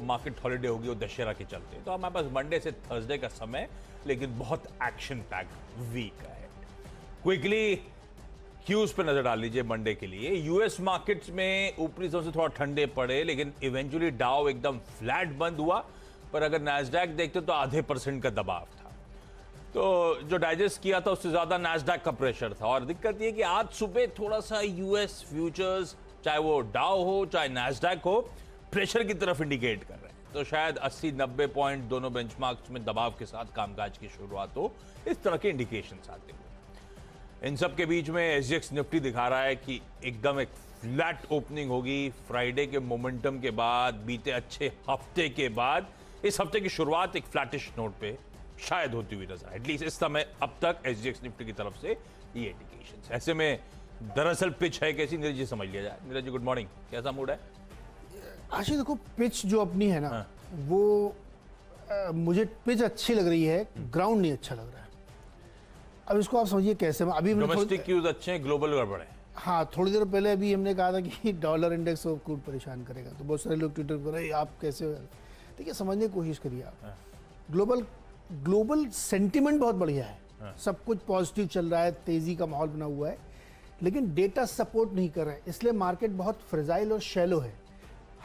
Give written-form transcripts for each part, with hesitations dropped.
Market holiday होगी वो दशहरा के चलते, तो हमारे पास मंडे से थर्सडे का समय, लेकिन बहुत एक्शन पैक्ड वीक है। क्विकली क्यूज पे नजर डाल लीजिए मंडे के लिए। यूएस मार्केट्स में ऊपरी जोन से थोड़ा ठंडे पड़े, लेकिन इवेंचुअली डाउ एकदम फ्लैट बंद हुआ, पर अगर नैस्डैक देखते तो 0.5% का दबाव था। तो जो डाइजेस्ट किया था उससे ज्यादा नैस्डैक का प्रेशर था। और दिक्कत ये कि आज सुबह थोड़ा सा यूएस फ्यूचर्स, चाहे वो डाउ हो चाहे नैस्डैक हो, प्रेशर की तरफ इंडिकेट कर रहे हैं। तो शायद 80-90 पॉइंट दोनों बेंचमार्क्स में दबाव के साथ कामकाज की शुरुआत हो, इस तरह के इंडिकेशंस आते हैं। इन सब के बीच में एसजीएक्स निफ्टी दिखा रहा है कि एकदम एक फ्लैट ओपनिंग होगी फ्राइडे के मोमेंटम के बाद, बीते अच्छे हफ्ते के बाद। इस हफ्ते की शुरुआत एक फ्लैटिश नोट पे शायद होती हुई नजर, एटलीस्ट इस समय अब तक एसजीएक्स निफ्टी की तरफ से ये इंडिकेशंस। ऐसे में दरअसल पिच है कैसी, नीरज जी समझ लिया जाए। नीरज जी गुड मॉर्निंग, कैसा मूड है? आशीष देखो, पिच जो अपनी है ना, वो मुझे पिच अच्छी लग रही है, ग्राउंड नहीं अच्छा लग रहा है। अब इसको आप समझिए कैसे। अभी डोमेस्टिक क्यूज अच्छे हैं, ग्लोबल गड़बड़ है। हाँ, थोड़ी देर पहले अभी हमने कहा था कि डॉलर इंडेक्स को क्रूड परेशान करेगा, तो बहुत सारे लोग ट्विटर पर आप कैसे हो, देखिए समझने की कोशिश करिए आप। ग्लोबल सेंटिमेंट बहुत बढ़िया है, सब कुछ पॉजिटिव चल रहा है, तेजी का माहौल बना हुआ है, लेकिन डेटा सपोर्ट नहीं कर रहा है, इसलिए मार्केट बहुत फ्रेजाइल और शैलो है।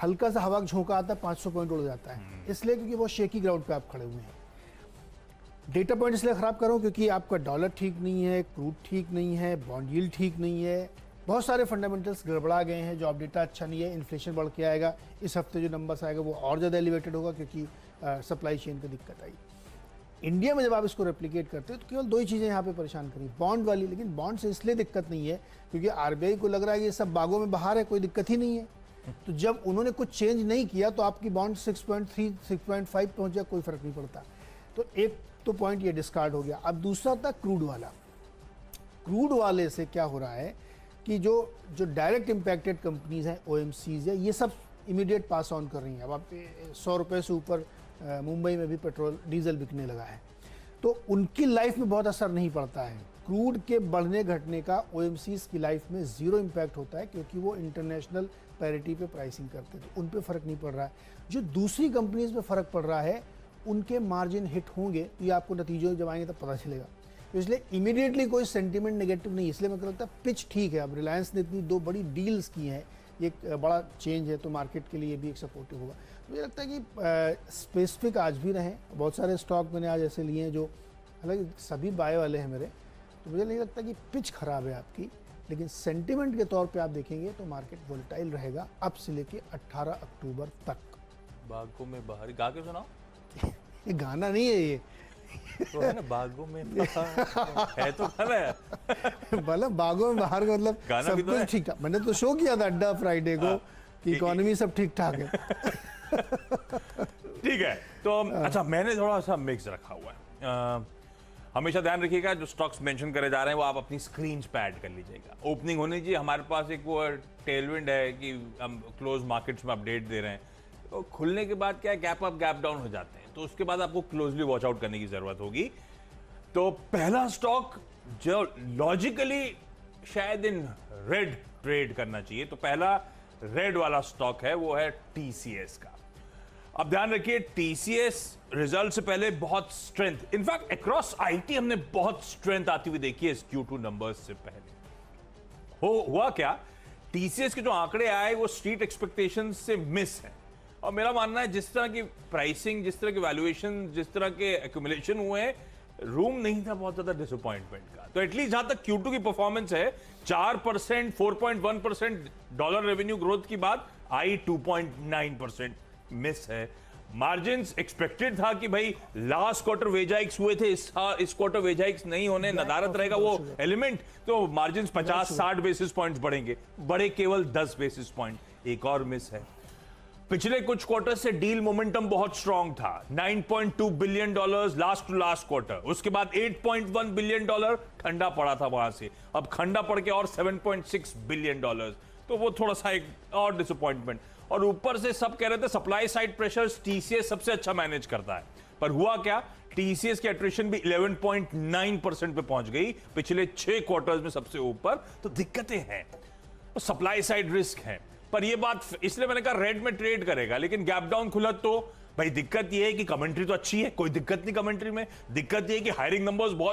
हल्का सा हवा झोंका आता है 500 पॉइंट उड़ जाता है, इसलिए क्योंकि वो शेकी ग्राउंड पे आप खड़े हुए हैं। डेटा पॉइंट इसलिए खराब कर रहा हूं क्योंकि आपका डॉलर ठीक नहीं है, क्रूड ठीक नहीं है, बॉन्ड यील्ड ठीक नहीं है, बहुत सारे फंडामेंटल्स गड़बड़ा गए हैं। जॉब डेटा अच्छा नहीं है, इन्फ्लेशन बढ़ के आएगा, इस हफ्ते जो नंबर्स आएगा वो और ज़्यादा एलिवेटेड होगा क्योंकि सप्लाई चेन की दिक्कत आई। इंडिया में जब आप इसको रेप्लिकेट करते हो तो केवल दो ही चीज़ें यहाँ पे परेशान करी, बॉन्ड वाली। लेकिन बॉन्ड से इसलिए दिक्कत नहीं है क्योंकि आरबीआई को लग रहा है कि ये सब बागों में बाहर है, कोई दिक्कत ही नहीं है। तो जब उन्होंने कुछ चेंज नहीं किया तो आपकी बॉन्ड 6.3 6.5 पहुँच जाए, कोई फर्क नहीं पड़ता। तो एक तो पॉइंट ये डिस्कार्ड हो गया। अब दूसरा था क्रूड वाला। क्रूड वाले से क्या हो रहा है कि जो डायरेक्ट इम्पैक्टेड कंपनीज हैं, ओएमसीज है, ये सब इमीडिएट पास ऑन कर रही हैं। अब आप 100 रुपये से ऊपर मुंबई में भी पेट्रोल डीजल बिकने लगा है, तो उनकी लाइफ में बहुत असर नहीं पड़ता है। क्रूड के बढ़ने घटने का ओएमसीज की लाइफ में ज़ीरो इम्पैक्ट होता है क्योंकि वो इंटरनेशनल पैरिटी पे प्राइसिंग करते हैं, तो उन पे फ़र्क नहीं पड़ रहा है। जो दूसरी कंपनीज पे फ़र्क पड़ रहा है उनके मार्जिन हिट होंगे, तो ये आपको नतीजों जब आएंगे तब पता चलेगा। तो इसलिए इमीडिएटली कोई सेंटीमेंट नेगेटिव नहीं, इसलिए मुझे लगता है पिच ठीक है। अब रिलायंस ने इतनी 2 बड़ी डील्स की हैं, ये एक बड़ा चेंज है, तो मार्केट के लिए भी एक सपोर्टिव होगा। मुझे लगता है कि स्पेसिफिक आज भी रहें। बहुत सारे स्टॉक मैंने आज ऐसे लिए हैं जो हालांकि सभी बाय वाले हैं मेरे, तो मुझे नहीं लगता कि पिच खराब है आपकी, लेकिन सेंटिमेंट के तौर पे आप देखेंगे तो मार्केट वोलेटाइल रहेगा अब से लेके 18 अक्टूबर तक। बागों में बाहर गा के सुनाओ। ये गाना नहीं है, ये तो है ना, बागों में है तो गाना है। मतलब बागों में बाहर का मतलब गाना सब भी तो कुछ है। ठीक ठाक। मैंने तो शो किया था अड्डा फ्राइडे को कि इकोनॉमी सब ठीक ठाक है। ठीक है, तो अच्छा मैंने थोड़ा सा मिक्स रखा हुआ है। हमेशा ध्यान रखिएगा जो स्टॉक्स मेंशन करे जा रहे हैं वो आप अपनी स्क्रीन पे ऐड कर लीजिएगा। ओपनिंग होनी चाहिए, हमारे पास एक वो टेलविंड है कि हम क्लोज मार्केट्स में अपडेट दे रहे हैं, तो खुलने के बाद क्या गैप अप गैप डाउन हो जाते हैं, तो उसके बाद आपको क्लोजली वॉच आउट करने की जरूरत होगी। तो पहला स्टॉक जो लॉजिकली शायद इन रेड ट्रेड करना चाहिए, तो पहला रेड वाला स्टॉक है वो है टीसीएस का। अब ध्यान रखिए, टीसीएस रिजल्ट से पहले बहुत स्ट्रेंथ, इनफैक्ट अक्रॉस आईटी हमने बहुत स्ट्रेंथ आती हुई देखी है इस Q2 नंबर्स से पहले। हुआ क्या, टीसीएस के जो आंकड़े आए वो स्ट्रीट एक्सपेक्टेशन से मिस है। और मेरा मानना है जिस तरह की प्राइसिंग, जिस तरह की वैल्यूएशन, जिस तरह के एक्यूमुलेशन हुए हैं, रूम नहीं था बहुत ज्यादा डिसअपॉइंटमेंट का। तो एटलीस्ट जहां तक Q2 की परफॉर्मेंस है, 4%, 4.1% डॉलर रेवेन्यू ग्रोथ की बात आई, 2.9% मिस है। मार्जिन्स एक्सपेक्टेड था कि भाई लास्ट क्वार्टर वेज हाइक्स हुए थे, इस क्वार्टर वेज हाइक्स नहीं होने, नदारत रहेगा वो एलिमेंट, तो मार्जिन्स 50-60 बेसिस पॉइंट्स बढ़ेंगे, बढ़े केवल 10 बेसिस पॉइंट। एक और मिस है, पिछले कुछ क्वार्टर से डील मोमेंटम बहुत स्ट्रांग था, $9.2 billion last to last quarter, उसके बाद $8.1 बिलियन ठंडा पड़ा था वहां से, अब ठंडा पड़ के और $7.6 बिलियन, तो वो थोड़ा सा एक और डिसअपॉइंटमेंट। और ऊपर से सब कह रहे थे सप्लाई साइड प्रेशर्स टीसीएस सबसे अच्छा मैनेज करता है, पर हुआ क्या, टीसीएस की अट्रिशन भी 11.9% पे पहुंच गई, पिछले 6 क्वार्टर्स में सबसे ऊपर। तो दिक्कतें हैं, सप्लाई साइड रिस्क है। पर ये बात इसलिए मैंने कहा रेड में ट्रेड करेगा, लेकिन गैप डाउन खुला तो भाई दिक्कत ये है कि कमेंट्री तो अच्छी है, कोई दिक्कत नहीं कमेंट्री में, दिक्कत ये है कि हायरिंग नंबर्स बहुत